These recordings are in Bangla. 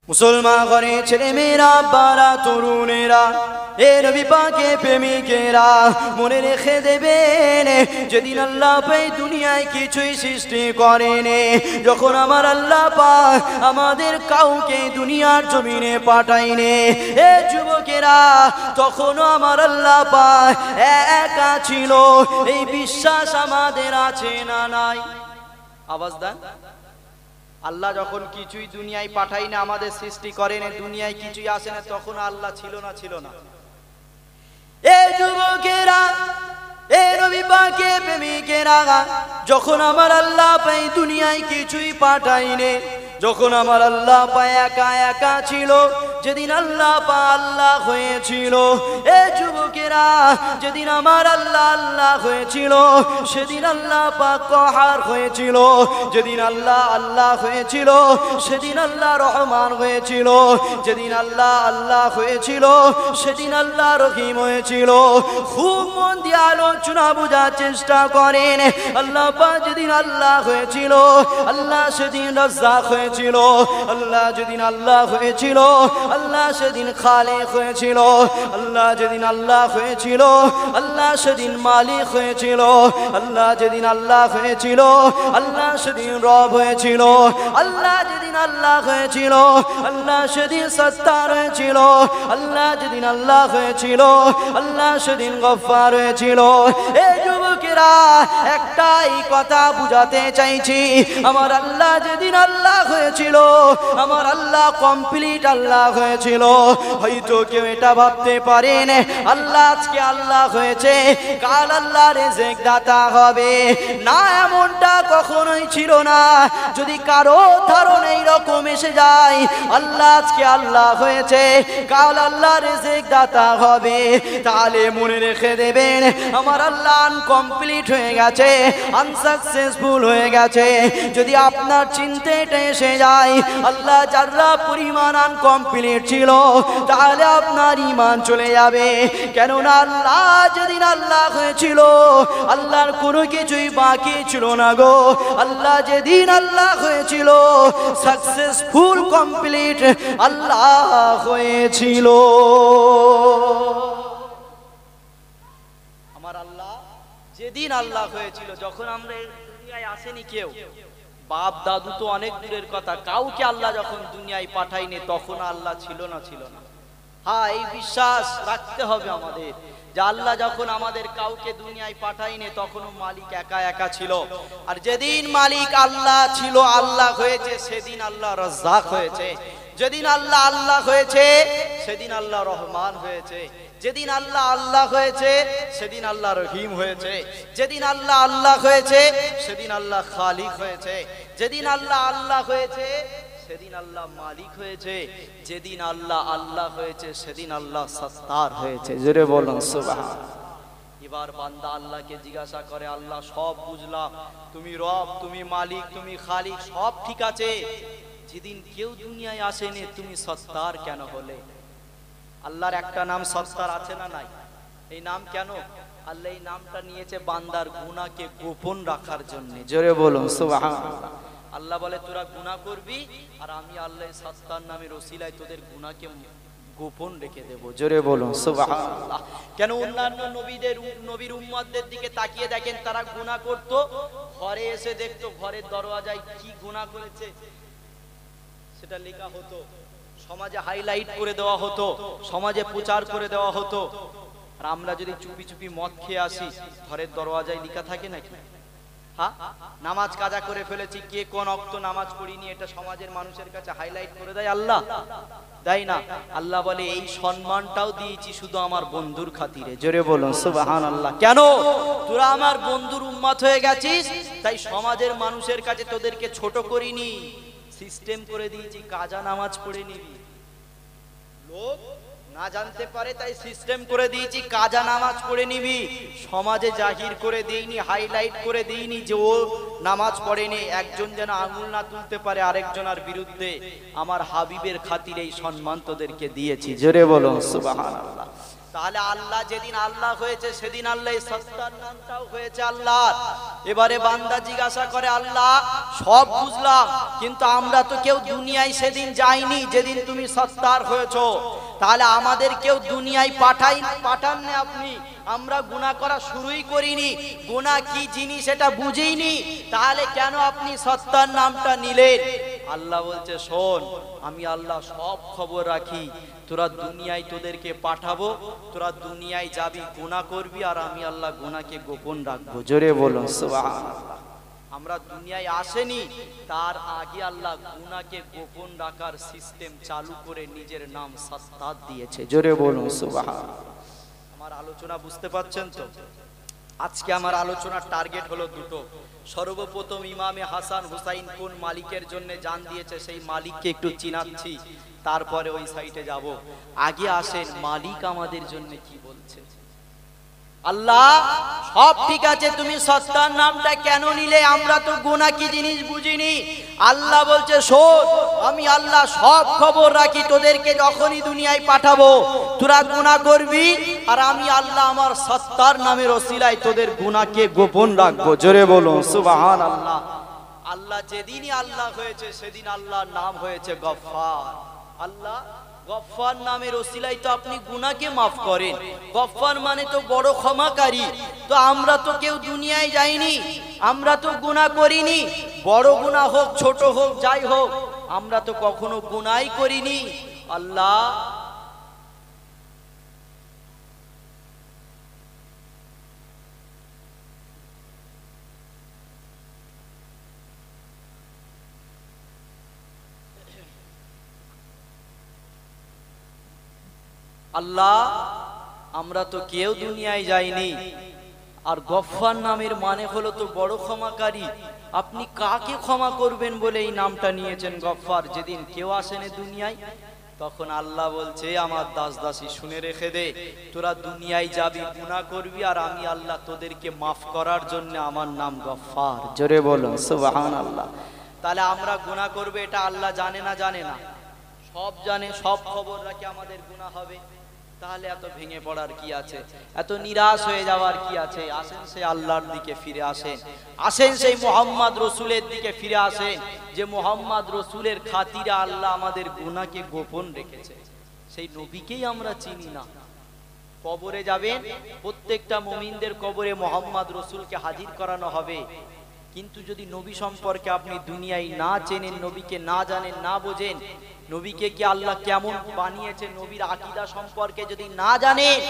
মুসলমান ঘরে ছেলে মেয়েরা বারা তরুণেরা এ নবী পাকে প্রেমিকেরা মনে রেখে দেবেন, যেদিন আল্লাহ পাক দুনিয়ায় কিছুই সৃষ্টি করেন, যখন আমার আল্লাহ পাক আমাদের কাউকে দুনিয়ার জমিনে পাঠাইনে এ যুবকেরা, তখনও আমার আল্লাহ পাক একা ছিল। এই বিশ্বাস আমাদের আছে না নাই? আওয়াজ দেন। আল্লাহ যখন কিছুই দুনিয়ায় পাঠাই না, আমাদের সৃষ্টি করেন, দুনিয়ায় কিছুই আসে না, তখন আল্লাহ ছিল না? ছিল না? এই যুবকেরা, এই নবী পাকে প্রেমিকেরা, যখন আমার আল্লাহ পাই দুনিয়ায় কিছুই পাঠাইনে, যখন আমার আল্লাহ পাক একা একা ছিল, যেদিন আল্লাহ পাক আল্লাহ হয়েছিল, এ যুবকেরা, যেদিন আমার আল্লাহ আল্লাহ হয়েছিল, সেদিন আল্লাহ পাক কহার হয়েছিল। যেদিন আল্লাহ আল্লাহ হয়েছিল, সেদিন আল্লাহ রহমান হয়েছিল। যেদিন আল্লাহ আল্লাহ হয়েছিল, সেদিন আল্লাহ রহিম হয়েছিল। খুব মন দিয়ে আলোচনা বোঝার চেষ্টা করেন। আল্লাহ পাক যেদিন আল্লাহ হয়েছিল, আল্লাহ সেদিন রাজ্জাক হয়েছিল। আল্লাহ যেদিন আল্লাহ হয়েছিল, আল্লাহ সেদিন খালিক হয়েছিল। আল্লাহ যেদিন আল্লাহ হয়েছিল, আল্লাহ সেদিন মালিক হয়েছিল। আল্লাহ যেদিন আল্লাহ হয়েছিল, আল্লাহ সেদিন রব হয়েছিল। আল্লাহ যেদিন আল্লাহ হয়েছিল, আল্লাহ সেদিন সত্তার হয়েছিল। আল্লাহ যেদিন আল্লাহ হয়েছিল, আল্লাহ সেদিন গফফার হয়েছিল। এই যুবকেরা, একটাই কথা বুঝাতে চাইছি, আমার আল্লাহ যেদিন আল্লাহ হয়েছিল, আমার আল্লাহ কমপ্লিট আল্লাহ হয়েছিল। হয়তো কেউ এটা ভাবতে পারেন আল্লাহ আজকে আল্লাহ হয়েছে, কাল আল্লাহ রিজিক দাতা হবে না, এমনটা কখনোই ছিল না। যদি কারো ধারণা এইরকম এসে যায় আল্লাহ আজকে আল্লাহ হয়েছে, কাল আল্লাহ রিজিক দাতা হবে, তাহলে মনে রেখে দেবেন আমার আল্লাহ আনকমপ্লিট হয়ে গেছে, আনসাকসেসফুল হয়ে গেছে। যদি আপনার চিন্তাটা এসে যায় আল্লাহ যারা পরিমাণ আনকমপ্লিট ছিল, তাহলে আপনার ঈমান চলে যাবে। কেননা আল্লাহ যেদিন আল্লাহ হয়েছিল, আল্লাহর কোনো কিছুই বাকি ছিল না গো। আল্লাহ যেদিন আল্লাহ হয়েছিল, সাকসেসফুল কমপ্লিট আল্লাহ হয়েছিল। আমার আল্লাহ যেদিন আল্লাহ হয়েছিল, যখন আমরা দুনিয়ায় আসেনি কেউ, বাপ দাদু তো অনেক দূরের কথা, কাউকে আল্লাহ যখন দুনিয়ায় পাঠাইনি, তখন আল্লাহ ছিল না? ছিল না? হ্যাঁ, এই বিশ্বাস রাখতে হবে আমাদের যে আল্লাহ যখন আমাদের কাউকে দুনিয়ায় পাঠাইনি, তখনও মালিক একা একা ছিল। আর যেদিন মালিক আল্লাহ ছিল, আল্লাহ হয়েছে, সেদিন আল্লাহ রাজ্জাক হয়েছে। যেদিন আল্লাহ আল্লাহ হয়েছে, সেদিন আল্লাহ রহমান হয়েছে। যেদিন আল্লাহ আল্লাহ হয়েছে, সেদিন আল্লাহ রহিম হয়েছে। যেদিন আল্লাহ আল্লাহ হয়েছে, সেদিন আল্লাহ খালিক হয়েছে। যেদিন আল্লাহ আল্লাহ হয়েছে, সেদিন আল্লাহ মালিক হয়েছে। যেদিন আল্লাহ আল্লাহ হয়েছে, সেদিন আল্লাহ সত্তার হয়েছে। জোরে বলুন সুবহানাল্লাহ। এবার বান্দা আল্লাহকে জিজ্ঞাসা করে, আল্লাহ সব বুঝলাম, তুমি রব, তুমি মালিক, তুমি খালিক, সব ঠিক আছে, যেদিন কেউ দুনিয়ায় আসেনি তুমি সত্তার কেন হলে? আল্লাহর একটা নাম সত্তার আছে না নাই? এই নাম কেন? আল্লাহ এই নামটা নিয়েছে বান্দার গুনাহকে গোপন রাখার জন্য। জোরে বলুন সুবহানাল্লাহ। আল্লাহ বলে তোরা গুনাহ করবি, আর আমি আল্লাহ সত্তার নামের ওসিলায় তোদের গুনাহকে গোপন রেখে দেব। জোরে বলুন সুবহানাল্লাহ। কেন? অন্যান্য নবীর উম্মতদের দিকে তাকিয়ে দেখেন, তারা গুনাহ করত, ঘরে এসে দেখতো ঘরের দরওয়াজায় কি গুনাহ করেছে সেটা লেখা হতো, সমাজে হাইলাইট করে দেওয়া হতো, সমাজে প্রচার করে দেওয়া হতো। আর আমরা যদি চুপি চুপি মদ খেয়ে আসি, ঘরের দরওয়াজায় লেখা থাকে নাকি? হ্যাঁ, নামাজ কাজা করে ফেলেছি, কে কোন ওয়াক্ত নামাজ পড়িনি, এটা সমাজের মানুষের কাছে হাইলাইট করে দেয় আল্লাহ? দেয় না। আল্লাহ বলে এই সম্মানটাও দিয়েছি শুধু আমার বন্ধুর খাতিরে। জোরে বলুন সুবহানাল্লাহ। কেন? তোরা আমার বন্ধুর উম্মত হয়ে গেছিস, তাই সমাজের মানুষের কাছে তোদেরকে ছোট করিনি, সিস্টেম করে দিয়েছি, কাজা নামাজ পড়ে নিবি, লোক না জানতে পারে তাই সিস্টেম করে দিয়েছি, কাজা নামাজ পড়ে নিবি। সমাজে জাহির করে দেইনি, হাইলাইট করে দেইনি যে ও নামাজ পড়েনি, একজন যেন আঙুল না তুলতে পারে আরেকজনের বিরুদ্ধে। আমার হাবিবের খাতিরে এই সম্মান তোদেরকে দিয়েছি। জোরে বলুন সুবহানাল্লাহ। তাহলে আল্লাহ যেদিন আল্লাহ হয়েছে সেদিন আল্লাহ সত্তার নামটাও হয়েছে আল্লাহ। এবারে বান্দা জিজ্ঞাসা করে, আল্লাহ সব বুঝলাম, কিন্তু আমরা তো কেউ দুনিয়ায় সেদিন যাইনি যেদিন তুমি সত্তার হয়েছো, তাহলে আমাদের কেউ দুনিয়ায় পাঠাননি আপনি, আমরা গুনাহ করা শুরুই করিনি, গুনাহ কি জিনিস এটা বুঝিনি, তাহলে কেন আপনি সত্তার নামটা নিলেন? আল্লাহ বলছে, শোন, আমি আল্লাহ সব খবর রাখি, তোরা দুনিয়ায় তোদেরকে পাঠাবো, তোরা দুনিয়ায় যাবি, গুনাহ করবি, আর আমি আল্লাহ গুনাহকে গোপন রাখবো। জোরে বলুন সুবহানাল্লাহ। আমরা দুনিয়ায় আসেনি, তার আগে আল্লাহ গুনাহকে গোপন রাখার সিস্টেম চালু করে নিজের নাম সত্তার দিয়েছে। জোরে বলুন সুবহানাল্লাহ। আমার আলোচনা বুঝতে পারছেন তো? আজকে আমার আলোচনার টার্গেট হলো দুটো। সর্বপ্রথম ইমামে হাসান হুসাইন কোন মালিকের জন্য জান দিয়েছে সেই মালিককে একটু চিনাচ্ছি, তারপরে ওই সাইটে যাব। আগে আসেন মালিক আমাদের জন্য কি বলছে। আল্লাহ সব ঠিক আছে, তুমি সত্তার নামটা কেন নিলে? আমরা তো গুনাহ কি জিনিস বুঝিনি। আল্লাহ বলছে, শোন, আমি আল্লাহ সব খবর রাখি, তোদেরকে যখনই দুনিয়ায় পাঠাবো তোরা গুনাহ করবি, আর আমি আল্লাহ আমার সত্তার নামের ওসিলায় তোদের গুনাহকে গোপন রাখবো। জোরে বলুন সুবহানাল্লাহ। আল্লাহ যেদিনই আল্লাহ হয়েছে সেদিন আল্লাহর নাম হয়েছে গফফার। আল্লাহ গফফার নামের ওসিলায় তো আপনি গুনাহকে মাফ করেন। গফফার মানে তো বড় ক্ষমাকারী। তো আমরা তো কেউ দুনিয়ায় যাইনি, আমরা তো গুনাহ করিনি, বড় গুনাহ হোক ছোট হোক যাই হোক, আমরা তো কখনো গুনাহই করিনি। আল্লাহ আল্লাহ আমরা তো কেউ দুনিয়ায় যাইনি, আর গফফার নামের মানে হলো তো বড় ক্ষমাকারী। আপনি কাকে ক্ষমা করবেন বলে এই নামটা নিয়েছেন গফফার? যেদিন কেউ আসেনি দুনিয়ায়, তখন আল্লাহ বলছে, আমার দাস দাসী শুনে রেখে দে, তোরা দুনিয়ায় যাবি, গুনাহ করবি, আর আমি আল্লাহ তোদেরকে মাফ করার জন্য আমার নাম গফফার। জোরে বলুন সুবহানাল্লাহ। তাহলে আমরা গুনাহ করবে এটা আল্লাহ জানে না? জানে না, সব জানে, সব খবর রাখে আমাদের গুনাহ হবে। তাহলে এত ভেঙে পড়ার কি আছে, এত নিরাশ হয়ে যাওয়ার কি আছে? আসেন সেই আল্লাহর দিকে ফিরে আসেন, আসেন সেই মুহাম্মদ রসুলের দিকে ফিরে আসেন, যে মুহাম্মদ রসুলের খাতিরে আল্লাহ আমাদের গুনাহকে গোপন রেখেছে। সেই নবীকেই আমরা চিনি না। কবরে যাবেন, প্রত্যেকটা মুমিনদের কবরে মুহাম্মদ রসুলকে হাজির করানো হবে, কিন্তু যদি নবী সম্পর্কে আপনি দুনিয়ায় না চেনেন, নবীকে না জানেন, না বোঝেন, নবীকে কি আল্লাহ কেমন বানিয়েছে, নবীর আকীদা সম্পর্কে যদি না জানেন,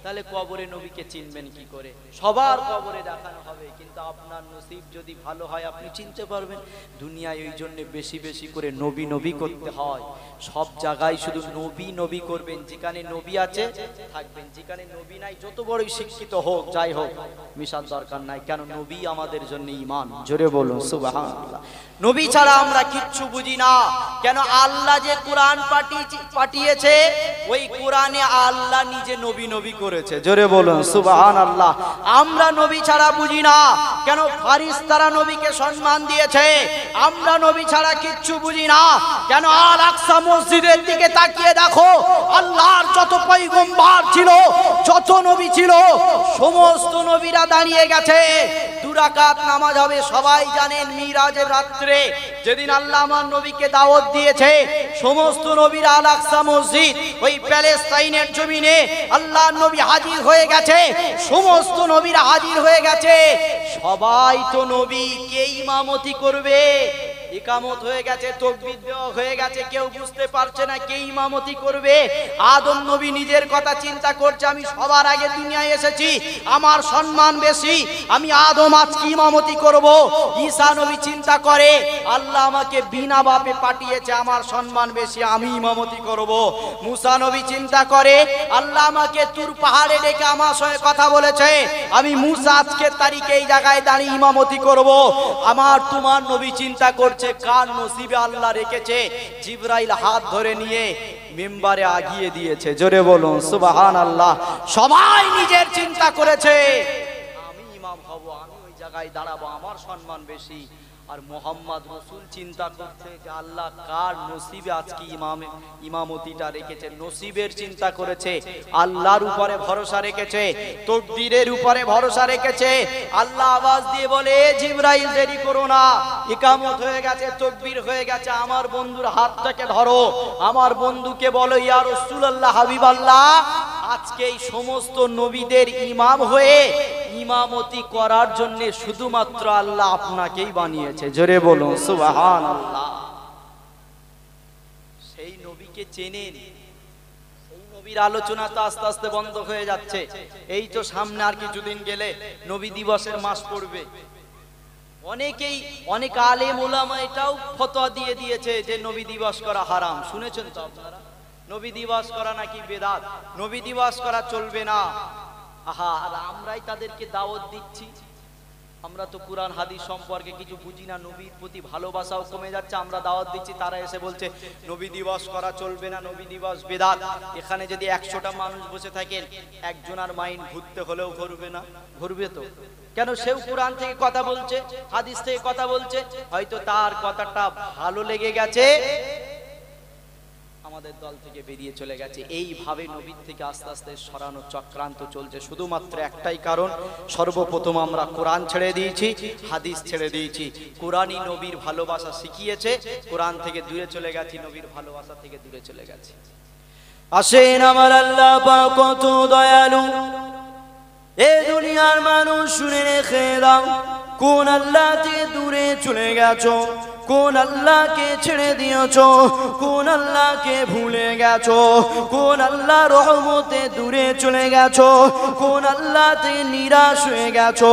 তাহলে কবরে নবীকে চিনবেন কি করে? সবার কবরে দেখানো হবে, কিন্তু আপনার নসিব যদি ভালো হয় আপনি চিনতে পারবেন। দুনিয়ায় ওই জন্য বেশি বেশি করে নবী নবী করতে হয়। সব জায়গায় শুধু নবী নবী করবেন, যেখানে নবী আছে থাকবেন, যেখানে নবী নাই যত বড়ই শিক্ষিত হোক যাই হোক মিশার দরকার নাই। কেন? নবী আমাদের জন্য ঈমান। জোরে বলুন সুবহানাল্লাহ। নবী ছাড়া আমরা কিচ্ছু বুঝি না। কেন? আল্লাহ যে কোরআন পাঠিয়েছে, ওই কোরআনে আল্লাহ নিজে নবী নবী করেছে। জোরে বলুন সুবহানাল্লাহ। আমরা নবী ছাড়া বুঝি না। কেন? ফারিস্তারা নবীকে সম্মান দিয়েছে, আমরা নবী ছাড়া কিচ্ছু বুঝি না। কেন? আল আকসা মসজিদের দিকে তাকিয়ে দেখো, আল্লাহর যত পয়গম্বর ছিল, যত নবী ছিল, সমস্ত নবীরা দাঁড়িয়ে গেছে। 2 রাকাত নামাজ হবে, সবাই জানেন মিরাজের রাত্রে যেদিন আল্লাহ আমার নবীকে দাওয়াত দিয়েছে, সমস্ত নবীরা আল আকসা মসজিদ, ওই প্যালেস্তাইনের জমিনে আল্লাহর নবী হাজির হয়ে গেছে, সমস্ত নবীরা হাজির হয়ে গেছে। সবাই তো নবী, কে ইমামতি করবে? ইকামত হয়ে গেছে, তাকবীর দেওয়া হয়ে গেছে, কেউ বুঝতে পারছে না কে ইমামতি করবে। আদম নবী নিজের কথা চিন্তা করছে, আমি সবার আগে দুনিয়ায় এসেছি, আমার সম্মান বেশি, আমি আদম আজকে ইমামতি করব। ঈসা নবী চিন্তা করে, আল্লাহ আমাকে বিনা বাপে পাঠিয়েছে, আমার সম্মান বেশি, আমি ইমামতি করব। মুসা নবী চিন্তা করে, আল্লাহ আমাকে তুর পাহাড়ে ডেকে আমার সঙ্গে কথা বলেছে, আমি মুসা আজকের তারিখে এই জায়গায় দাঁড়িয়ে ইমামতি করব। আমার তোমার নবী চিন্তা করছে কার নসিবে আল্লাহ রেখেছে, জিবরাইল হাত ধরে নিয়ে মিম্বারে আগিয়ে দিয়েছে। জোরে বলুন সুবহানাল্লাহ। সবাই নিজের চিন্তা করেছে, আমি ইমাম হব, আমি ওই জায়গায় দাঁড়াবো, আমার সম্মান বেশি। আর মোহাম্মদ রসুল চিন্তা করছে যে আল্লাহ কার নসিবে আজকে ইমামতিটা রেখেছে, নসিবের চিন্তা করেছে, আল্লাহর উপরে ভরসা রেখেছে, তকদিরের উপরে ভরসা রেখেছে। আল্লাহ আওয়াজ দিয়ে বলে, জিবরাইল দেরি করো না, ইকামত হয়ে গেছে, তাকবীর হয়ে গেছে, আমার বন্ধুর হাতটাকে ধরো, আমার বন্ধুকে বলো, ইয়া রাসূলুল্লাহ, হাবিবাল্লাহ, আজকে এই সমস্ত নবীদের ইমাম হয়ে ইমামতি করার জন্য শুধুমাত্র আল্লাহ আপনাকেই বানিয়েছে। জোরে বলুন সুবহানাল্লাহ। সেই নবীকে চেনেন, সেই নবীর আলোচনা তো আস্তে আস্তে বন্ধ হয়ে যাচ্ছে। এই তো সামনে আর কিছুদিন গেলে নবী দিবসের মাস পড়বে। অনেক আলেম ওলামা এটাও ফতোয়া দিয়ে দিয়েছে যে নবী দিবস করা হারাম। শুনেছেন তো আপনারা, নবী দিবস করা নাকি বেদাত, নবী দিবস করা চলবে না। আহা, আর আমরাই তাদেরকে দাওয়াত দিচ্ছি। আমরা তো কুরআন হাদিস সম্পর্কে কিছু বুঝি না, নবীর প্রতি ভালোবাসাও কমে যাচ্ছে, আমরা দাওয়াত দিচ্ছি, তারা এসে বলছে নবী দিবস করা চলবে না, নবী দিবস বেদাত। এখানে যদি 100টা মানুষ বসে থাকেন, একজনের মাইন্ড ঘুরতে হলেও ঘুরবে না? ঘুরবে তো। কেন? সেও কুরআন থেকে কথা বলছে, হাদিস থেকে কথা বলছে, হয়তো তার কথাটা ভালো লেগে গেছে, আমাদের দল থেকে বেরিয়ে চলে গেছে। এইভাবে নবীর থেকে আস্তে আস্তে সরানো চক্রান্ত চলছে, শুধুমাত্র একটাই কারণ, সর্বপ্রথম আমরা কোরআন ছেড়ে দিয়েছি, হাদিস ছেড়ে দিয়েছি। কোরআনই নবীর ভালোবাসা শিখিয়েছে, কোরআন থেকে দূরে চলে গেছি, নবীর ভালোবাসা থেকে দূরে চলে গেছি। আসেন আমার আল্লাহ পাক কত দয়ালু, এই দুনিয়ার মানুষ শুনে রেখে দাও, কোন আল্লাহ থেকে দূরে চলে গেছো, কোন আল্লাহকে ছেড়ে দিয়েছো, কোন আল্লাহকে ভুলে গেছো, কোন আল্লাহ রহমতে দূরে চলে গেছো, কোন আল্লাহতে নিরাশ হয়ে গেছো।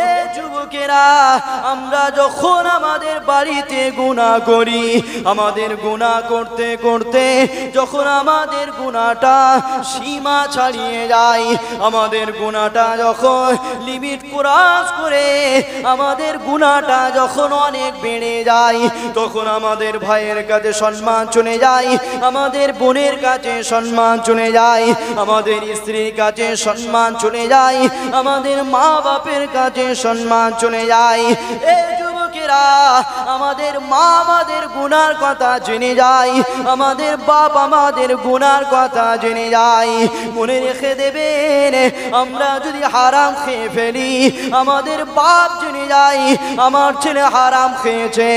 এ যুবকেরা, আমরা যখন আমাদের বাড়িতে গুনাহ করি, আমাদের গুনাহ করতে করতে যখন আমাদের গুনাহটা সীমা ছাড়িয়ে যায়, আমাদের গুনাহটা যখন লিমিট ক্রস করে আমাদের গুনাহটা যখন অনেক বেড়ে যায়, তখন আমাদের ভাইয়ের কাছে সম্মান চলে যায়, আমাদের বোনের কাছে সম্মান চলে যায়, আমাদের স্ত্রীর কাছে সম্মান চলে যায়, আমাদের মা বাপের কাছে সম্মান চলে যায়। এই যুবকেরা, আমাদের মা আমাদের গুনার কথা জেনে যায়, আমাদের বাপ আমাদের গুনার কথা জেনে যায়। মনে রেখে দেবেন, আমরা যদি হারাম খেয়ে ফেলি, আমাদের বাপ জেনে যায় আমার ছেলে হারাম খেয়েছে।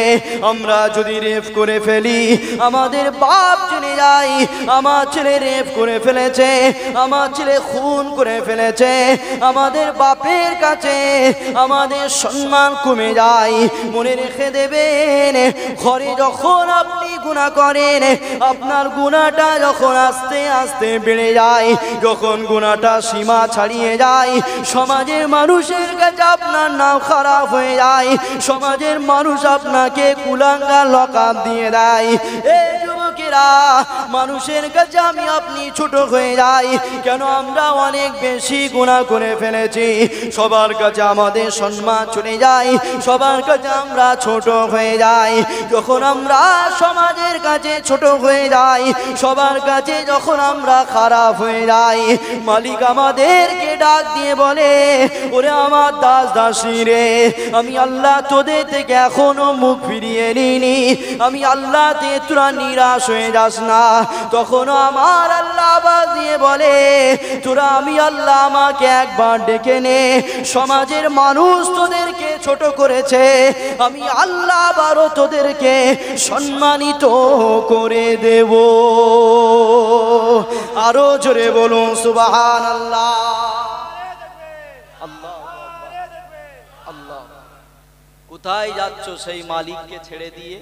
আমরা যদি রেপ করে ফেলি, আমাদের বাপ জেনে যায় আমার ছেলে রেপ করে ফেলেছে, আমার ছেলে খুন করে ফেলেছে। আমাদের বাপের কাছে আমাদের সম্মান কমে যায়। মনে রেখে দেবেন, ঘরে যখন আপনি গুনাহ করেন, আপনার গুনাহটা যখন আস্তে আস্তে বেড়ে যায়, যখন গুনাহটা সীমা ছাড়িয়ে যায়, সমাজের মানুষের কাছে আপনার নাম খারাপ হয়ে যায়, সমাজের মানুষ আপনাকে কুলাঙ্গার লকাপ দিয়ে দেয়। এই যুবকেরা, মানুষের কাছে আমি আপনি ছোট হয়ে যাই। কেন? আমরা অনেক বেশি গুনাহ করে ফেলেছি, সবার কাছে আমাদের সম্মান চলে যায়, সবার কাছে আমরা ছোট হয়ে যাই। যখন আমরা সমাজের কাছে ছোট হয়ে যাই, সবার কাছে যখন আমরা খারাপ হয়ে যাই, মালিক আমাদেরকে ডাক দিয়ে বলে, ওরে আমার দাস দাসী রে, আমি আল্লাহ তোদের থেকে এখনো মুখ ফিরিয়ে নিইনি, আমি আল্লাহ তে তোরা নিরাশ হয়ে যাস না। তখন আমার আল্লাহ আওয়াজ দিয়ে বলে, তোরা আমি আল্লাহ আমাকে একবার ডেকে নে, সমাজের মানুষ তোদেরকে ছোট করেছে, আমি আল্লাহ আবারও তোদেরকে সম্মানিত করে দেব। আরো জোরে বলুন সুবহানাল্লাহ। আল্লাহ আল্লাহ। কোথায় যাচ্ছ সেই মালিককে ছেড়ে দিয়ে?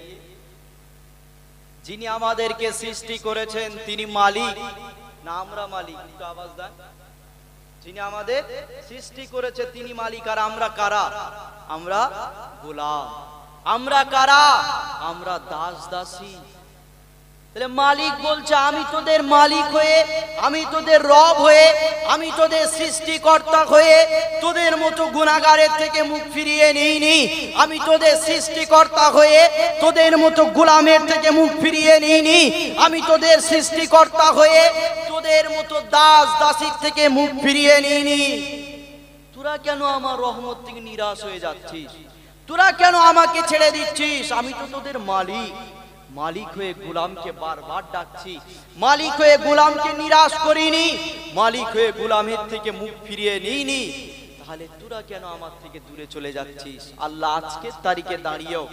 যিনি আমাদেরকে সৃষ্টি করেছেন তিনি মালিক না আমরা মালিক? একটু আওয়াজ দেন। যিনি আমাদের সৃষ্টি করেছে তিনি মালিক, আর আমরা কারা? আমরা গোলাম। আমরা কারা? আমরা দাস দাসী। তাহলে মালিক বলছে, আমি তোদের মালিক হয়ে, আমি তোদের রব হয়ে, আমি তোদের সৃষ্টিকর্তা হয়ে তোদের মতো গুনাহগারের থেকে মুখ ফিরিয়ে নিইনি। আমি তোদের সৃষ্টিকর্তা হয়ে তোদের মতো গোলামের থেকে মুখ ফিরিয়ে নিইনি। আমি তোদের সৃষ্টিকর্তা হয়ে তোদের মতো দাস দাসীর থেকে মুখ ফিরিয়ে নিইনি। তোরা কেন আমার রহমত থেকে নিরাশ হয়ে যাচ্ছিস? তোরা কেন আমাকে ছেড়ে দিচ্ছিস? আমি তো তোদের মালিক। মালিক হয়ে গোলামকে বারবার ডাকছি, মালিক হয়ে গোলামকে নিরাশ করিনি, মালিক হয়ে গোলামের থেকে মুখ ফিরিয়ে নিইনি। তাহলে তোরা কেন আমার থেকে দূরে চলে যাচ্ছিস? আল্লাহ আজকের তারিখে দাঁড়িয়েও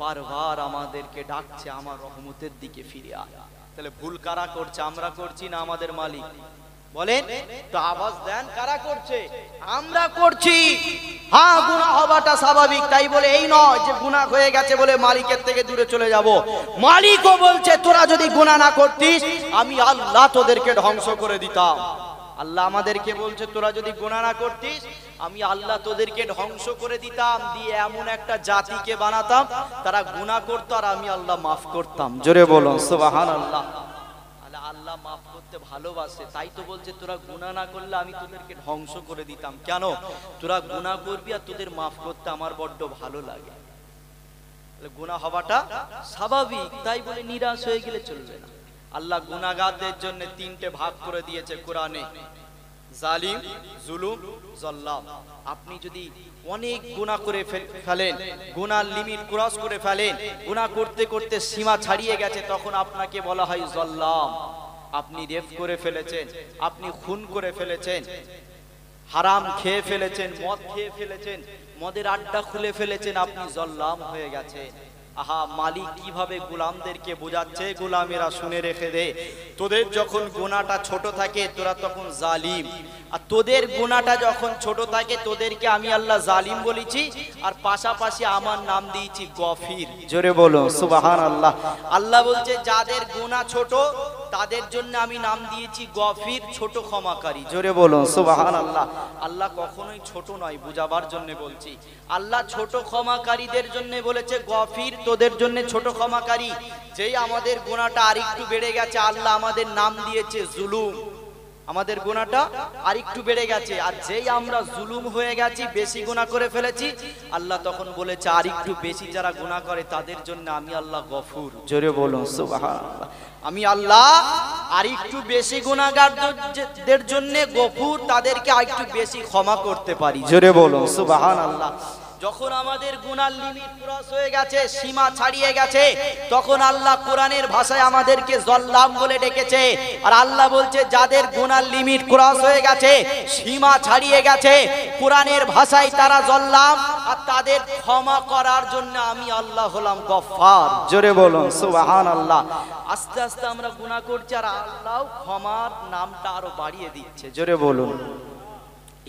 বারবার আমাদেরকে ডাকছে, আমার রহমতের দিকে ফিরে আয়। তাহলে ভুল কারা করছে? আমরা করছি না আমাদের মালিক? বলেন তো, আওয়াজ দেন, কারা করছে? আমরা করছি। হ্যাঁ, গুনাহ হওয়াটা স্বাভাবিক, তাই বলে এই নয় যে গুনাহ হয়ে গেছে বলে মালিকের থেকে দূরে চলে যাব। মালিকও বলছে তোরা যদি গুনাহ না করতিস আমি আল্লাহ তোদেরকে ধ্বংস করে দিতাম। আল্লাহ আমাদেরকে বলছে তোরা যদি গুনাহ না করতিস আমি আল্লাহ তোদেরকে ধ্বংস করে দিতাম, দিয়ে এমন একটা জাতিকে বানাতাম তারা গুনাহ করতো আর আমি আল্লাহ মাফ করতাম। জোরে বলুন সুবহানাল্লাহ। আল্লাহ মাফ করতে ভালোবাসে, তাই তো বলছে তোরা গুনাহ না করলে আমি তোদেরকে ধ্বংস করে দিতাম। কেন? তোরা গুনাহ করবি আর তোদের মাফ করতে আমার বড্ড ভালো লাগে। গুনাহ হওয়াটা স্বাভাবিক, তাই বলে নিরাশ হয়ে গেলে চলবে না। আল্লাহ গুনাহগারদের জন্য তিনটে ভাগ করে দিয়েছে কোরআনে, জালিম, জুলুম, জল্লাম। আপনি যদি অনেক গুনাহ করে ফেলেন, গুনার লিমিট ক্রস করে ফেলেন, গুনাহ করতে করতে সীমা ছাড়িয়ে গেছে, তখন আপনাকে বলা হয় জল্লাম। আপনি রেপ করে ফেলেছেন, আপনি খুন করে ফেলেছেন, হারাম খেয়ে ফেলেছেন, মদ খেয়ে ফেলেছেন, মদের আড্ডা খুলে ফেলেছেন, আপনি জল্লাম হয়ে গেছেন। আহা, মালিক কিভাবে গোলামদেরকে বোঝাচ্ছে, গোলামেরা শুনে রেখে দে। তোদের যখন গুনাহটা ছোট থাকে তোরা তখন জালিম, আর তোদের গুনাহটা যখন ছোট থাকে তোদেরকে আমি আল্লাহ জালিম বলেছি, আর পাশাপাশি আমার নাম দিয়েছি গফির। জোরে বলো সুবহানাল্লাহ। আল্লাহ বলছে যাদের গুনাহ ছোট তাদের জন্য আমি নাম দিয়েছি গফির, ছোট ক্ষমাকারী। জোরে বলো সুবহানাল্লাহ। আল্লাহ কখনোই ছোট নয়, বুঝাবার জন্য বলছি। আল্লাহ ছোট ক্ষমাকারীদের জন্য বলেছে গফির, তোদের জন্য ছোট ক্ষমাকারী। যেই আমাদের গুনাহটা আরেকটু বেড়ে গেছে আল্লাহ আমাদের নাম দিয়েছে জুলুম। আমাদের গুনাহটা আরেকটু বেড়ে গেছে, আর যেই আমরা জুলুম হয়ে গেছি, বেশি গুনাহ করে ফেলেছি, আল্লাহ তখন বলেছে আরেকটু বেশি যারা গুনাহ করে তাদের জন্য আমি আল্লাহ গফুর। জোরে বলুন সুবহানাল্লাহ। আমি আল্লাহ আরেকটু বেশি গুনাহগারদের জন্য গফুর, তাদেরকে আরেকটু বেশি ক্ষমা করতে পারি। জোরে বলুন সুবহানাল্লাহ। যখন আমাদের গুনার লিমিট ক্রস হয়ে গেছে, সীমা ছাড়িয়ে গেছে, তখন আল্লাহ কোরআনের ভাষায় আমাদেরকে জল্লাম বলে ডেকেছে। আর আল্লাহ বলছে যাদের গুনার লিমিট ক্রস হয়ে গেছে, সীমা ছাড়িয়ে গেছে, কোরআনের ভাষায় তারা জল্লাম, আর তাদের ক্ষমা করার জন্য আমি আল্লাহ হলাম গফফার। জোরে বলুন সুবহানাল্লাহ। আস্তে আস্তে আমরা গুনাহ করছি আর আল্লাহ ক্ষমার নামটা আরো বাড়িয়ে দিচ্ছে। জোরে বলুন।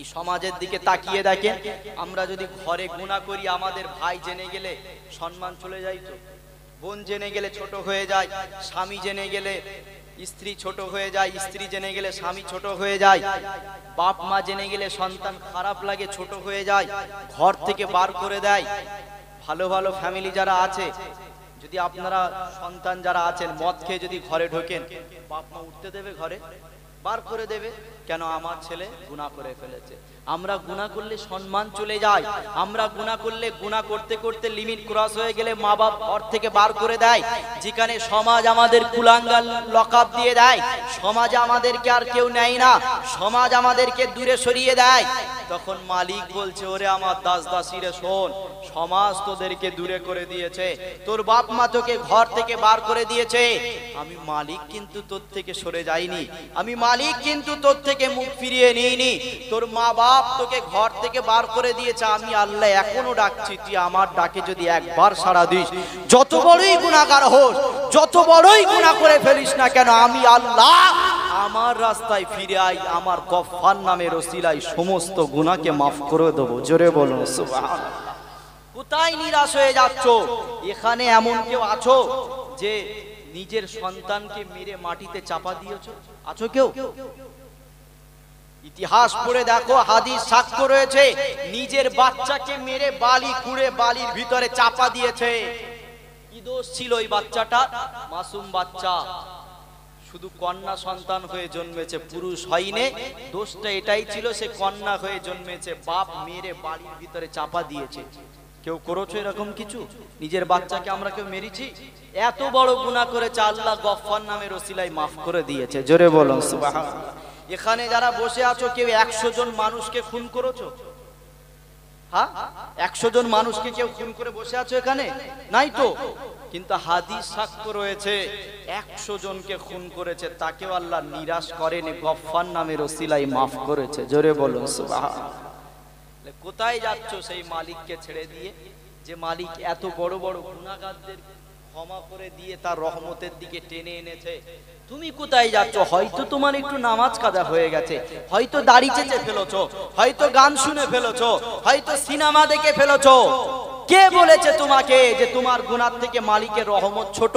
এই সমাজের দিকে তাকিয়ে দেখেন, আমরা যদি ঘরে গুনাহ করি আমাদের ভাই জেনে গেলে সম্মান চলে যায়, তো বোন জেনে গেলে ছোট হয়ে যায়, স্বামী জেনে গেলে স্ত্রী ছোট হয়ে যায়, স্ত্রী জেনে গেলে স্বামী ছোট হয়ে যায়, বাপ মা জেনে গেলে সন্তান খারাপ লাগে, ছোট হয়ে যায়, ঘর থেকে বার করে দেয়। ভালো ভালো ফ্যামিলি যারা আছে, যদি আপনারা সন্তান যারা আছেন মদ খেয়ে যদি ঘরে ঢোকেন, বাপ মা উঠতে দেবে? ঘরে বার করে দেবে। কেন? আমার ছেলে গুনাহ করে ফেলেছে। আমরা গুনাহ করলে সম্মান চলে যায়, আমরা গুনাহ করলে গুনাহ করতে করতে লিমিট ক্রস হয়ে গেলে মা বাপ ঘর থেকে বার করে দেয়। যেখানে সমাজ আমাদের কুলাঙ্গার লকআপ দিয়ে দেয়, সমাজে আমাদেরকে আর কেউ নেয় না, সমাজ আমাদেরকে দূরে সরিয়ে দেয়, তখন মালিক বলছে ওরে আমার দাস দাসীরে শোন, সমাজ তোদেরকে দূরে করে দিয়েছে, তোর বাপ মা তোকে ঘর থেকে বার করে দিয়েছে, আমি মালিক কিন্তু তোর থেকে সরে যাইনি, আমি মালিক কিন্তু তোর থেকে মুখ ফিরিয়ে নিইনি। তোর মা বাপ তোকে ঘর থেকে বার করে দিয়েছে, আমি আল্লাহ এখনো ডাকছি, তুই আমার ডাকে যদি একবার সাড়া দিস, যত বড়ই গুনাহগার হোস, যত বড়ই গুনাহ করে ফেলিস না কেন, আমি আল্লাহ আমার রাস্তায় ফিরে আই, আমার গফফার নামের ওসিলায় সমস্ত গুনাহকে মাফ করে দেব। জোরে বলুন সুবহানাল্লাহ। কোথায় নিরাশ হয়ে যাচ্ছ? এখানে এমন কেউ আছো যে নিজের সন্তানকে মেরে মাটিতে চাপা দিয়েছো? আছো কেউ? ইতিহাস পড়ে দেখো, হাদিস সাক্ষ্য রয়েছে, নিজের বাচ্চাকে মেরে বালি খুঁড়ে বালির ভিতরে চাপা দিয়েছে। কি দোষ ছিল ওই বাচ্চাটা? মাসুম বাচ্চা, শুধু কন্যা সন্তান হয়ে জন্মেছে, পুরুষ হয়নি। দোষটা এটাই ছিল সে কন্যা হয়ে জন্মেছে, বাপ মেরে বালির ভিতরে চাপা দিয়েছে। কেউ করেছো এরকম কিছু? নিজের বাচ্চাকে আমরা কেউ মেরেছি? এত বড় গুনাহ করেছে, আল্লাহ গফফার নামের ওসিলায় মাফ করে দিয়েছে। জোরে বলুন সুবহানাল্লাহ। এখানে যারা বসে আছো কেউ 100 জন মানুষকে খুন করেছো? হ্যাঁ 100 জন মানুষকে কেউ খুন করে বসে আছো এখানে? নাই তো। কিন্তু হাদিস সাক্ষ্য রয়েছে 100 জনকে খুন করেছে, তাকেও আল্লাহ নিরাশ করেনি, গফফার নামের ওসিলায় মাফ করেছে। জোরে বলুন সুবহানাল্লাহ। কোথায় যাচ্ছ সেই মালিককে ছেড়ে দিয়ে, যে মালিক এত বড় বড় গুনাহগারদের ক্ষমা করে দিয়ে তার রহমতের দিকে টেনে এনেছে? তুমি কোথায় যাচ্ছ? হয়তো তোমার একটু নামাজ কাজা হয়ে গেছে, হয়তো দাড়ি চেঁচে ফেলেছো, হয়তো গান শুনে ফেলেছো, হয়তো সিনেমা দেখে ফেলেছো। কে বলেছে তোমাকে যে তোমার গুনাহ থেকে মালিকের রহমত ছোট?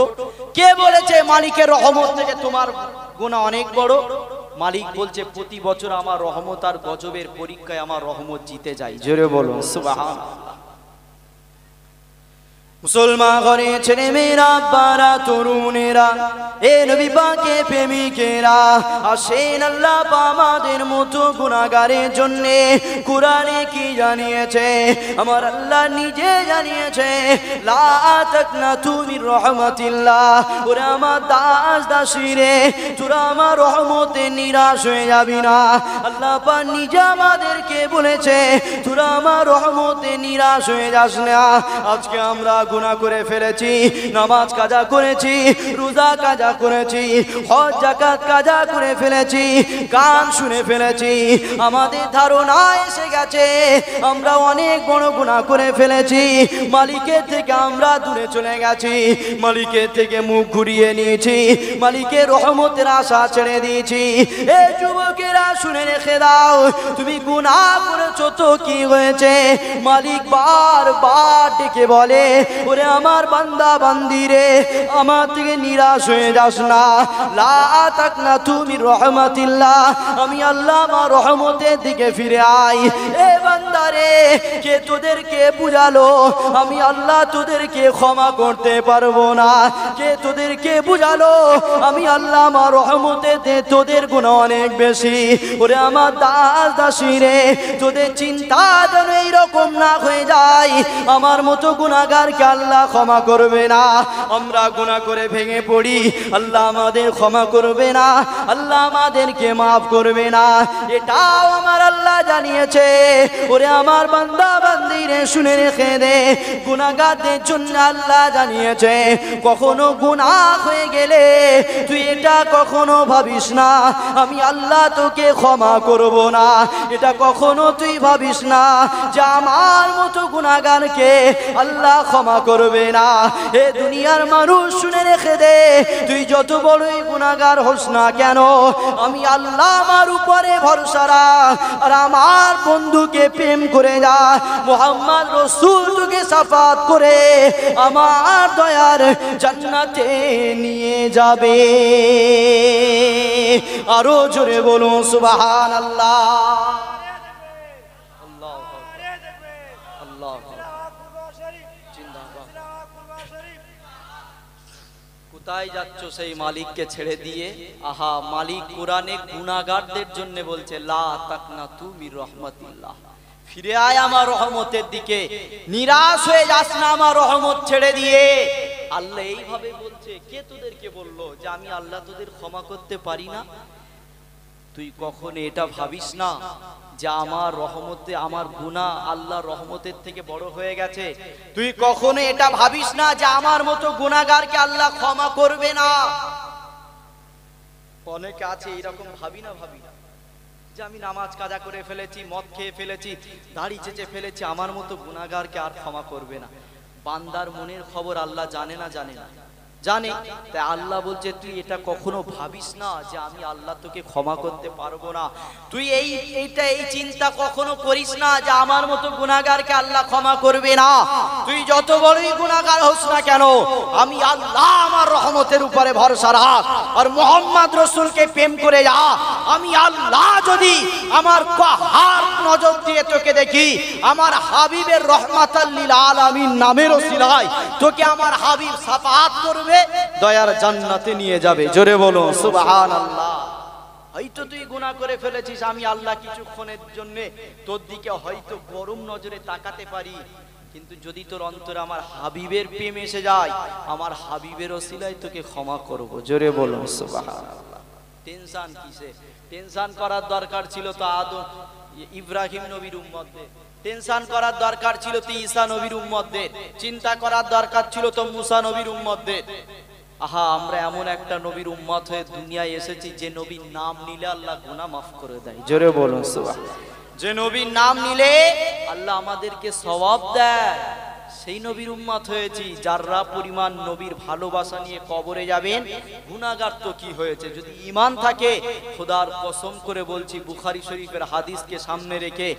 কে বলেছে মালিকের রহমত থেকে তোমার গুনাহ অনেক বড়? মালিক বলছে প্রতি বছর আমার রহমত আর গজবের পরীক্ষায় আমার রহমত জিতে যায়। জোরে বলুন সুবহানাল্লাহ। মুসলমান ঘরে ছেলে মেয়েরা, বারা তরুণেরা, এ নবী পাকে প্রেমিকেরা, আসেন আল্লাহ আমাদের মতো গুনাহগারের জন্য। কুরআনে কি জানিয়েছে? আমার আল্লাহ নিজে জানিয়েছে, লা তাকনাতু মির রাহমাতিল্লাহ। ওরে আমার দাস দাসী রে, তোরা আমার রহমতে নিরাশ হয়ে যাবি না। আল্লাহ পাক নিজে আমাদেরকে বলেছে, তোরা আমার রহমতে নিরাশ হয়ে যাস না। আজকে আমরা গুনাহ করে ফেলেছি, নামাজ কাজা করেছি, রোজা কাজা করেছি, হজ যাকাত কাজা করে ফেলেছি, গান শুনে ফেলেছি, আমাদের ধারণা এসে গেছে আমরা অনেক বড় গুনাহ করে ফেলেছি। মালিকের থেকে আমরা দূরে চলে গেছি, মালিকের থেকে মুখ ঘুরিয়ে নিয়েছি, মালিকের রহমতের আশা ছেড়ে দিয়েছি। এই যুবকেরা শুনে রেখে দাও, তুমি গুনাহ করেছো তো কি হয়েছে? মালিক বারবার ডেকে বলে, ওরে আমার বান্দা বান্দি রে, আমার থেকে নিরাশ হয়ে যাস না। লা তাকনাতু মির রাহমাতিল্লাহ। আমি আল্লাহ আমার রহমতের দিকে ফিরে আই। এ বান্দা রে, কে তোদেরকে বুঝালো আমি আল্লাহ তোদেরকে ক্ষমা করতে পারবো না? কে তোদেরকে বুঝালো আমি আল্লাহ আমার রহমতে তোদের গুনাহ অনেক বেশি? ওরে আমার দাস দাসী রে, তোদের চিন্তা যেন এইরকম না হয়ে যায় আমার মতো গুনাহগারকে আল্লাহ ক্ষমা করবে না। আমরা গুনাহ করে ভেঙে পড়ি, আল্লাহ আমাদের ক্ষমা করবে না, আল্লাহ আমাদেরকে মাফ করবে না, এটাও আমার আল্লাহ জানিয়েছে। ওরে আমার বান্দা বান্দি রে, শুনে রেখে দে, গুনাহগারদের জন্য আল্লাহ জানিয়েছে, কখনো গুনাহ হয়ে গেলে তুই এটা কখনো ভাবিস না আমি আল্লাহ তোকে ক্ষমা করব না। এটা কখনো তুই ভাবিস না যে আমার মতো গুনাহগারকে আল্লাহ ক্ষমা করবে না। এ দুনিয়ার মানুষ শুনে রেখে দে, তুই যত বড়ই গুনাহগার হোস না কেন, আমি আল্লাহ আমার উপরে ভরসা রাখ, আর আমার বন্ধুকে প্রেম করে যা, মুহাম্মদ রাসূল তোকে শাফাত করে আমার দয়ার জান্নাতে নিয়ে যাবে। আরো জোরে বলুন সুবহানাল্লাহ। কোথায় যাচ্ছ সেই মালিককে ছেড়ে দিয়ে? আহা, মালিক কোরআনে গুনাহগারদের জন্য বলছে, লা তাকনাতু মির রাহমাতিল্লাহ। ফিরে আয় আমার রহমতের দিকে, নিরাশ হয়ে যাস না আমার রহমত ছেড়ে দিয়ে। আল্লাহ এইভাবে বলছে। কে তোদেরকে বললো যে আমি আল্লাহ তোদের ক্ষমা করতে পারি না? তুই কখনো এটা ভাবিস না যে আমার রহমতে আমার গুনাহ আল্লাহর রহমতের থেকে বড় হয়ে গেছে। তুই কখনো এটা ভাবিস না যে আমার মতো গুনাহগারকে আল্লাহ ক্ষমা করবে না। অনেকে আছে এরকম ভাবি না যে আমি নামাজ কাজা করে ফেলেছি, মদ খেয়ে ফেলেছি, দাড়ি চেঁচে ফেলেছি, আমার মতো গুনাহগারকে আর ক্ষমা করবে না। বান্দার মনের খবর আল্লাহ জানে না? জানে না, জানে। তাই আল্লাহ বলছে, তুই এটা কখনো ভাবিস না যে আমি আল্লাহ তোকে ক্ষমা করতে পারবো না। তুই এই চিন্তা কখনো করিস না যে আমার মতো গুনাহগারকে আল্লাহ ক্ষমা করবে না। তুই যত বড়ই গুনাহগার হোস না কেন, আমি আল্লাহ আমার রহমতের উপরে ভরসা রাখ, আর মুহাম্মদ রাসূলকে প্রেম করে যা। আমি আল্লাহ যদি আমার কাহার নজর দিয়ে তোকে দেখি, আমার হাবিবের রহমাতাল লিল আলামিন নামের ওসিলায় তোকে আমার হাবিব শাফাআত করবে, দয়ার জান্নাতে নিয়ে যাবে। জোরে বলো সুবহানাল্লাহ। হয়তো তুই গুনাহ করে ফেলেছিস, আমি আল্লাহ কিছুক্ষণের জন্য তোর দিকে হয়তো গরম নজরে তাকাতে পারি, কিন্তু যদি তোর অন্তরে আমার হাবিবের প্রেম এসে যায়, আমার হাবিবের ওসিলায় তোকে ক্ষমা করব। জোরে বলুন সুবহানাল্লাহ। টেনশন কিসে? টেনশন করার দরকার ছিল তো আদম ইব্রাহিম নবীর উম্মতদের। টেনশন করার দরকার ছিল তো ঈসা নবীর উম্মতদের, চিন্তা করার দরকার ছিল তো মুসা নবীর উম্মতদের। আহা, আমরা এমন একটা নবীর উম্মত হয়ে দুনিয়ায় এসেছি যে নবীর নাম নিলে আল্লাহ গুনাহ মাফ করে দেয়। জোরে বলুন সুবহানাল্লাহ। যে নবীর নাম নিলে আল্লাহ আমাদেরকে সওয়াব দেয়, সেই নবীর উম্মত হয়েছি। যারা পরিমাণ নবীর ভালোবাসা নিয়ে কবরে যাবেন, গুনাহগার তো কি হয়েছে, যদি ঈমান থাকে খোদার কসম করে বলছি, বুখারী শরীফের হাদিসকে সামনে রেখে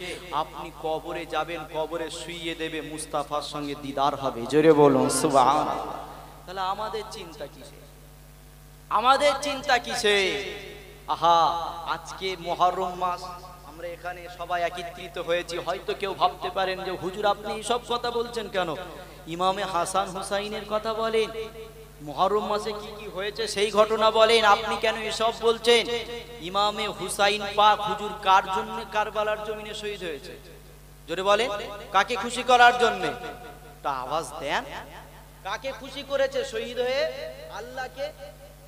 আপনি কবরে যাবেন, কবরে শুইয়ে দেবে মুস্তাফার সঙ্গে দিদার হবে। জোরে বলুন সুবহানাল্লাহ। তাহলে আমাদের চিন্তা কিসে, আমাদের চিন্তা কিসে? আহা, আজকে মুহররম মাস, আমরা এখানে সবাই একত্রিত হয়েছি। হয়তো কেউ ভাবতে পারেন যে হুজুর আপনি সব কথা বলছেন কেন, ইমামে হাসান হুসাইনের কথা বলেন, মুহররম মাসে কি কি হয়েছে সেই ঘটনা বলেন, আপনি কেন এসব বলছেন? ইমামে হুসাইন পাক হুজুর কার জন্য কারবালার জমিনে শহীদ হয়েছে? জোরে বলেন, কাকে খুশি করার জন্য? তা আওয়াজ দেন, কাকে খুশি করেছে শহীদ হয়ে? আল্লাহকে।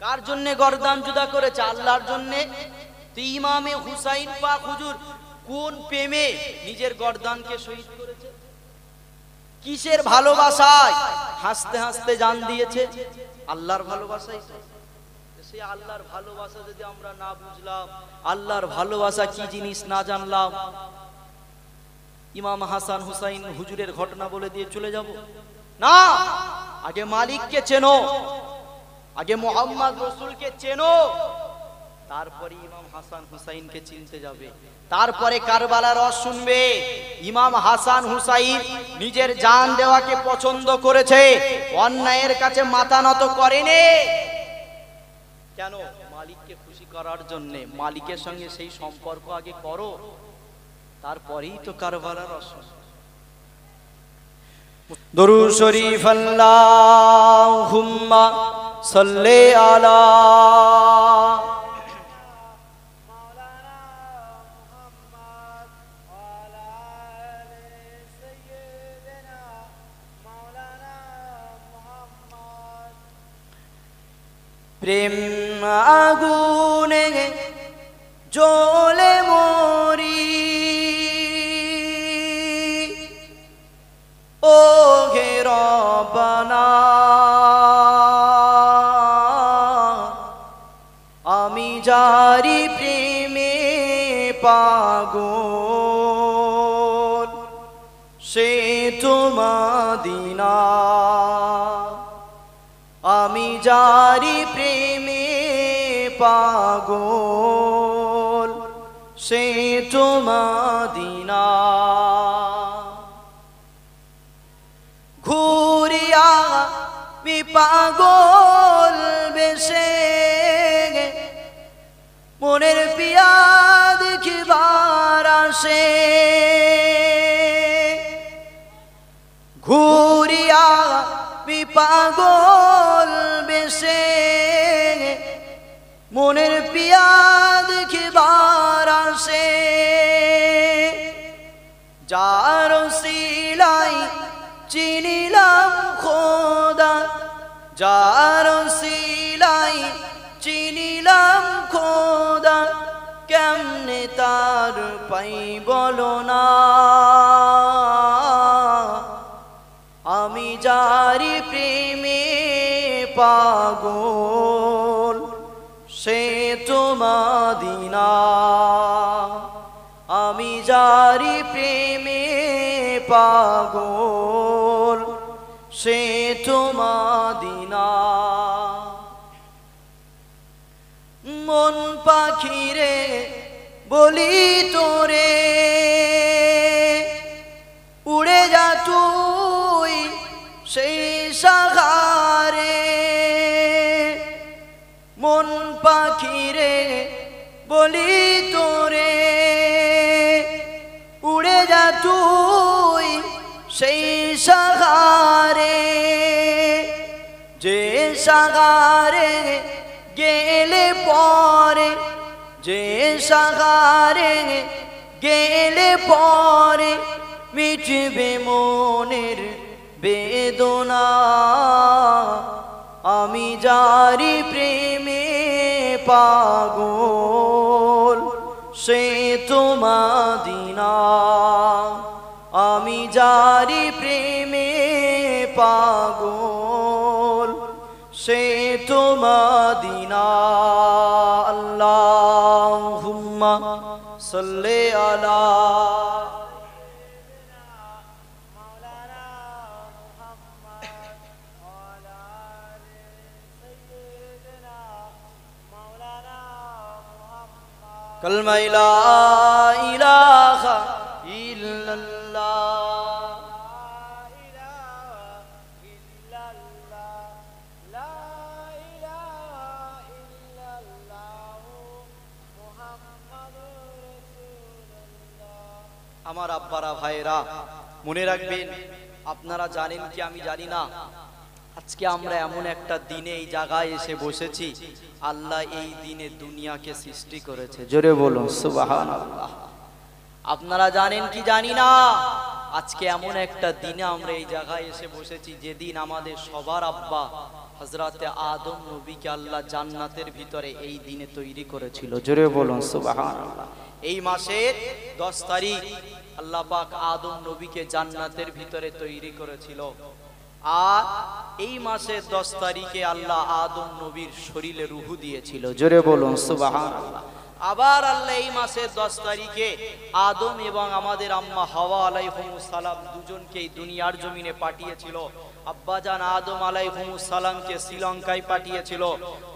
কার জন্য গর্দান জুদা করেছে? আল্লাহর জন্য। ইমামে হুসাইন পাক হুজুর কোন প্রেমে নিজের গর্দানকে শহীদ করেছে? কিসের ভালোবাসায় হাসতে হাসতে জান দিয়েছে? আল্লাহর ভালোবাসাই। সেই আল্লাহর ভালোবাসা যদি আমরা না বুঝলাম, আল্লাহর ভালোবাসা কি জিনিস না জানলাম, ইমাম হাসান হুসাইন হুজুরের ঘটনা বলে দিয়ে চলে যাব না। আগে মালিককে চেনো, আগে মুহাম্মদ রাসূলকে চেনো, তারপরে ইমাম হাসান হুসাইনকে চিনতে যাবে, তারপরে কারবালার রস শুনবে। ইমাম হাসান হুসাইন নিজের জান দেওয়াকে পছন্দ করেছে, অন্যায়ের কাছে মাথা নত করেনি। কেন? মালিককে খুশি করার জন্য। মালিকের সঙ্গে সেই সম্পর্ক আগে করো, তারপরেই তো কারবালার রস। দরুদ শরীফ আল্লাহুম্মা সাল্লি আলা প্রেম আগুনে জ্বলে মরি, ও হে রব্বানা আমি যারি প্রেমে পাগল, সে তো মদিনা। আমি যারি প্রেমে পাগল, সে তো মদিনা। ঘুরিয়া আমি পাগল বেশে, মনের পিয়া দেখিবার আসে। ঘুরিয়া আমি পাগল বেশে, মনের পিয়া দেখিবার আসে। যার সিলাই চিনিলাম খোদা, যার সিলাই চিনিলাম খোদা, কেমনে তার পাই বলো না। আমি যারি প্রেমে পাগল, সে তো মদিনা। আমি যারি প্রেমে পাগল, সে তো মদিনা। মন পাখিরে বলি তোরে, উড়ে যা তুই সেই সাগরে। মন পাখিরে বলি তোরে, উড়ে যা তুই সেই সাগরে। যে সাগরে গেলে পরে, যে সাগরে গেলে পরে মিটবে মনের বেদনা। আমি যারি প্রেমে পাগল, সে তো মদিনা আমি যারি প্রেমে পাগল সে তো মদিনা আল্লাহুম্মা সাল্লি আলা कलमा ला इलाहा इल्लल्लाह আমার আব্বারা ভাইরা মনে রাখবেন আপনারা জানেন কি আমি জানি না আজকে আমরা এমন একটা দিনে এই জায়গায় এসে বসেছি আল্লাহ এই দিনে দুনিয়াকে সৃষ্টি করেছে জোরে বলুন সুবহানাল্লাহ আপনারা জানেন কি জানি না আজকে এমন একটা দিনে আমরা এই জায়গায় এসে বসেছি যেদিন আমাদের সবার আব্বা হযরতে আদম নবীকে আল্লাহ জান্নাতের ভিতরে এই দিনে তৈরি করেছিল জোরে বলুন সুবহানাল্লাহ এই মাসের 10 তারিখ আল্লাহ পাক আদম নবীকে জান্নাতের ভিতরে তৈরি করেছিল আর এই মাসের 10 তারিখে আল্লাহ আদম নবীর শরীরে রূহ দিয়েছিল জোরে বলুন সুবহানাল্লাহ আবার আল্লাহ এই মাসের 10 তারিখে আদম এবং আমাদের আম্মা হাওয়া আলাইহিস সালাম দুজনকে এই দুনিয়ার জমিনে পাঠিয়েছিল আব্বাজান আদম আলাইহিস সালামকে শ্রীলঙ্কায় পাঠিয়েছিল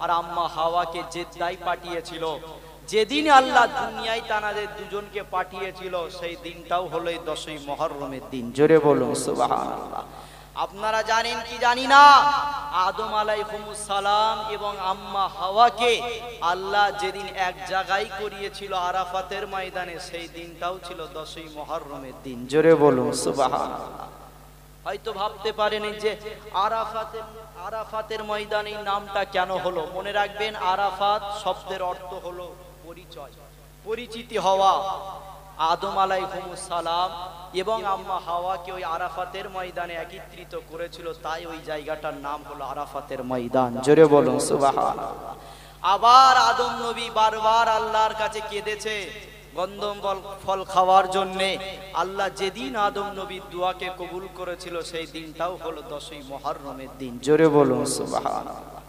আর আম্মা হাওয়াকে জেদ্দায় পাঠিয়েছিল যেদিন আল্লাহ দুনিয়ায় তানাদের দুজনকে পাঠিয়েছিল সেই দিনটাও হলো 10ই মুহররমের দিন জোরে বলুন সুবহানাল্লাহ আপনারা জানেন কি জানি না আদম আলাইহিস সালাম এবং আম্মা হাওয়াকে আল্লাহ যেদিন এক জায়গায় করিয়েছিল আরাফাতের ময়দানে সেই দিনটাও ছিল 10ই মুহররমের দিন জোরে বলুন সুবহানাল্লাহ হয়তো ভাবতে পারেন যে আরাফাতের ময়দানে নামটা কেন হলো মনে রাখবেন আরাফাত শব্দের অর্থ হলো পরিচয় পরিচিতি হওয়া আদম আলাইহিস সালাম এবং আম্মা হাওয়াকে ওই আরাফাতের ময়দানে একত্রিত করেছিল তাই ওই জায়গাটার নাম হলো আরাফাতের ময়দান জোরে বলুন সুবহানাল্লাহ আবার আদম নবী বারবার আল্লাহর কাছে কেঁদেছে গন্ধম ফল খাওয়ার জন্য আল্লাহ যেদিন আদম নবীর দোয়াকে কবুল করেছিল সেই দিনটাও হলো 10ই মুহররমের দিন জোরে বলুন সুবহানাল্লাহ